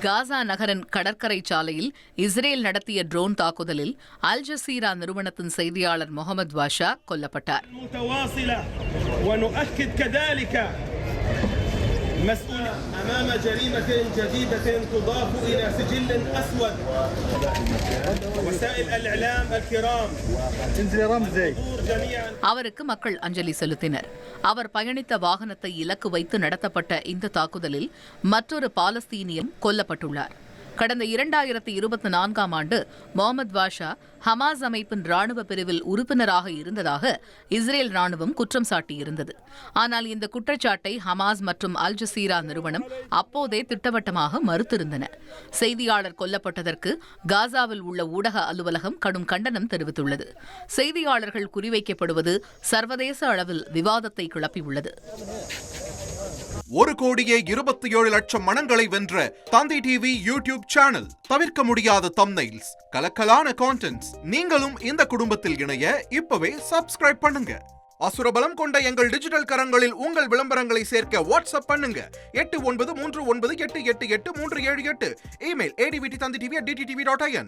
காசா நகரின் கடற்கரை சாலையில் இஸ்ரேல் நடத்திய ட்ரோன் தாக்குதலில் அல் ஜசீரா நிறுவனத்தின் செய்தியாளர் முகமது பாஷா கொல்லப்பட்டார். அவருக்கு மக்கள் அஞ்சலி செலுத்தினர். அவர் பயணித்த வாகனத்தை இலக்கு வைத்து நடத்தப்பட்ட இந்த தாக்குதலில் மற்றொரு பாலஸ்தீனியன் கொல்லப்பட்டுள்ளார். கடந்த 2024ஆம் ஆண்டு முகமது பாஷா ஹமாஸ் அமைப்பின் ராணுவ பிரிவில் உறுப்பினராக இருந்ததாக இஸ்ரேல் ராணுவம் குற்றம் சாட்டியிருந்தது. ஆனால் இந்த குற்றச்சாட்டை ஹமாஸ் மற்றும் அல் ஜசீரா நிறுவனம் அப்போதே திட்டவட்டமாக மறுத்திருந்தன. செய்தியாளர் கொல்லப்பட்டதற்கு காசாவில் உள்ள ஊடக அலுவலகம் கடும் கண்டனம் தெரிவித்துள்ளது. செய்தியாளர்கள் குறிவைக்கப்படுவது சர்வதேச அளவில் விவாதத்தை கிளப்பியுள்ளது. 1,27,00,000 மனங்களை வென்ற தந்தி டிவி யூடியூப் சேனல். தவிர்க்க முடியாத தம்ப்நெயில்ஸ், கலக்கலான கான்டென்ட்ஸ். நீங்களும் இந்த குடும்பத்தில் இணைய இப்பவே சப்ஸ்கிரைப் பண்ணுங்க. அசுரபலம் கொண்ட எங்கள் டிஜிட்டல் கரங்களில் உங்கள் விளம்பரங்களை சேர்க்க வாட்ஸ்அப் பண்ணுங்க. 8939888838. Email advttv@dttv.in.